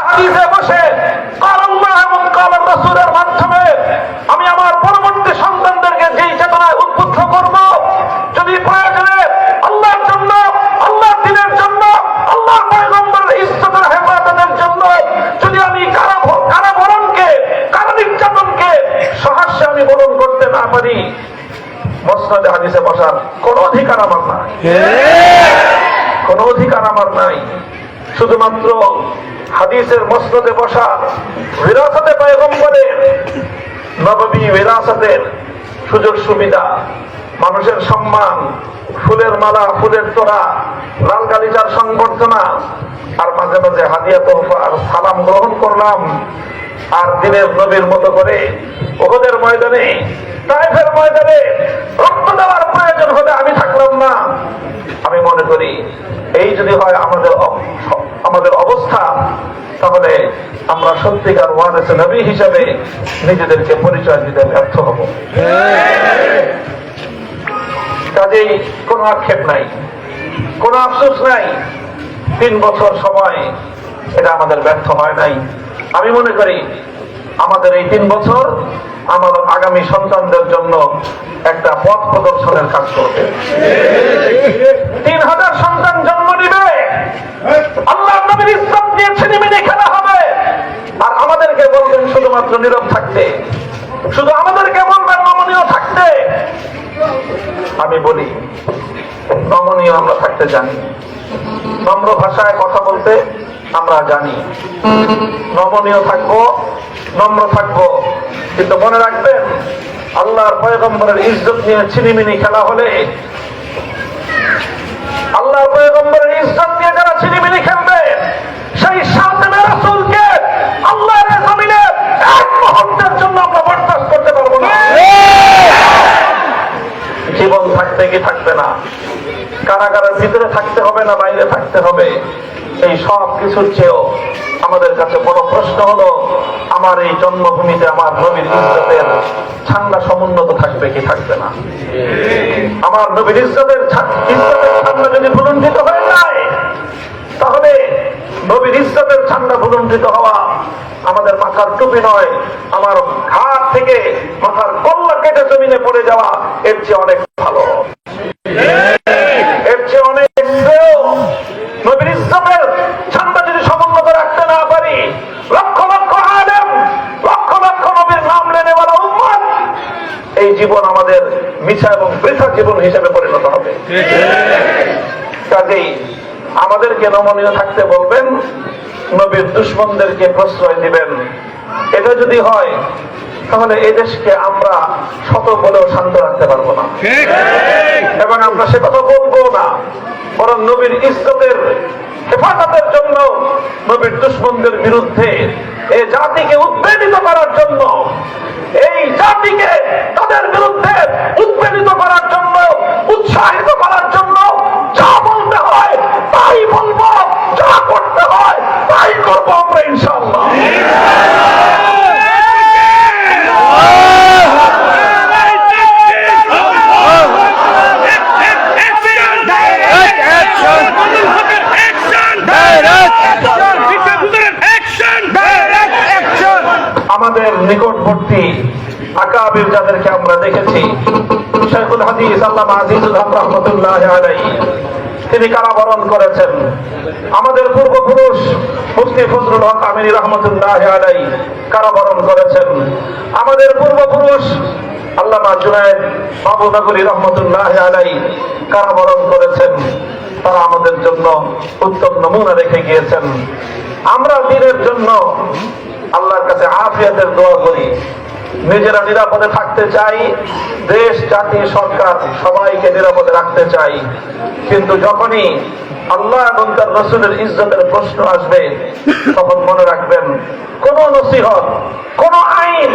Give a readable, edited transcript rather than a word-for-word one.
হাদিসে বসে কাল আল্লাহ এবং কাল রাসূলের মাধ্যমে আমি আমার পরবর্তী সন্তানদেরকে যেই চেতনায় উদ্বুদ্ধ করব, যদি প্রয়োজনে আল্লাহর জন্য, আল্লাহর দ্বীনের জন্য, আল্লাহর পয়গম্বরের ইজ্জতের হেফাজতের জন্য যদি আমি কারাবরণকে, কারা নির্যাতনকে সহাস্যে আমি বরণ করতে না পারি, মসনদে হাদিসে বসার কোন অধিকার আমার নাই, কোন অধিকার আমার নাই। শুধুমাত্র হাদিসের মসনদে বসা, বিরাসতে পয়গম্বরের, নববী বিরাসতের সুযোগ সুবিধা, মানুষের সম্মান, ফুলের মালা, ফুলের তোড়া, লাল গালিচার সংবর্ধনা, আর মাঝে মাঝে হাদিয়া তোহফা আর সালাম গ্রহণ করলাম, আর দিনের নবীর মতো করে উহুদের ময়দানে, তায়েফের ময়দানে রক্ত দেওয়ার প্রয়োজন হলে আমি থাকলাম না। আমি মনে করি এই যদি হয় আমাদের অবস্থা, তাহলে আমরা সত্যিকার ওয়ারিসে নবী হিসেবে নিজেদেরকে পরিচয় দিতে ব্যর্থ হব। কাজেই কোনো আক্ষেপ নাই, কোনো আফসোস নাই। 3 বছর সময়, এটা আমাদের ব্যর্থ হয় নাই। আমি মনে করি আমাদের এই 3 বছর আমার আগামী সন্তানদের জন্য একটা পথ প্রদর্শনের কাজ করবে। 3000 সন্তান জন্ম নিবে, আল্লাহ নবীর ইসলাম দিয়ে ছিনিমিনি খেলা হবে, আর আমাদেরকে বলবেন শুধুমাত্র নীরব থাকতে, শুধু আমাদেরকে বলবেন নমনীয় থাকতে। আমি বলি নমনীয় আমরা থাকতে জানি, নম্র ভাষায় কথা বলতে আমরা জানি, নমনীয় থাকবো, নম্র থাকবো। কিন্তু মনে রাখবেন, আল্লাহর পয়গম্বরের ইজ্জত নিয়ে ছিনিমিনি খেলা হলে, আল্লাহর পয়গম্বরের ইজ্জত নিয়ে যারা ছিনিমিনি খেলবে, সেই শাতিমে রাসূলকে আল্লাহর জমিনে এক মুহূর্তের জন্য আমরা বরদাস্ত করতে পারবো না। জীবন থাকতে কি থাকবে না, কারাগারের ভিতরে থাকতে হবে না বাইরে থাকতে হবে, এই সব কিছুর চেয়েও আমাদের কাছে বড় প্রশ্ন হলো, আমার এই জন্মভূমিতে আমার নবীর ইজ্জতের ঠান্ডা সমুন্নত থাকবে কি থাকবে না। আমার নবীর ইজ্জতের ঠান্ডা যদি ভুলুণ্ঠিত হয়ে যায়, তাহলে নবীর ইজ্জতের ঠান্ডা ভুলুণ্ঠিত হওয়া আমাদের মাথার টুপি নয়, আমার ঘাট থেকে মাথার কল্লা কেটে জমিনে পড়ে যাওয়া এর চেয়ে অনেক ভালো, এর চেয়ে অনেক শ্রেয়। নবীর ইজ্জতের ঠান্ডা যদি সমুন্নত রাখতে না পারি, লক্ষ লক্ষ আলেম, লক্ষ লক্ষ নবীর নাম নেনেওয়ালা উম্মত, এই জীবন আমাদের মিছা এবং বৃথা জীবন হিসেবে পরিণত হবে। কাজেই আমাদেরকে নমনীয় থাকতে বলবেন, নবীর দুশমনদেরকে প্রশ্রয় দিবেন। এটা যদি হয়, তাহলে এই দেশকে আমরা শত বলেও শান্ত রাখতে পারবো না, এবং আমরা সে কথা বলবো না। বরং নবীর ইজ্জতের হেফাজতের জন্য, নবীর দুশমনদের বিরুদ্ধে এই জাতিকে উদ্বেলিত করার জন্য, এই জাতিকে তাদের বিরুদ্ধে উদ্বেলিত করার জন্য, উৎসাহিত করার জন্য যা বলতে হয় তাই বলবো, যা করতে হয় তাই করবো আমরা ইনশাআল্লাহ। আমাদের নিকটবর্তী আকাবির যাদেরকে আমরা দেখেছি, শাইখুল হাদিস আল্লামা আজিজুল হক রাহমাতুল্লাহ আলাইহি, তিনি কারাবরণ করেছেন। আমাদের পূর্বপুরুষ মুফতি ফজলুল হক আমিনী রাহমাতুল্লাহ আলাইহি কারাবরণ করেছেন। আমাদের পূর্বপুরুষ আল্লামা জুনায়েদ মাহবুবনগরী রাহমাতুল্লাহ আলাইহি কারাবরণ করেছেন। তারা আমাদের জন্য উত্তম নমুনা রেখে গিয়েছেন। আমরা দিনের জন্য আল্লাহর কাছে আফিয়াতের দোয়া করি, নিজেরা নিরাপদে থাকতে চাই, দেশ, জাতি, সরকার সবাইকে নিরাপদে রাখতে চাই। কিন্তু যখনই আল্লাহ এবং তার রাসূলের ইজ্জতের প্রশ্ন আসবে, তখন মনে রাখবেন, কোন নসিহত, কোন আইন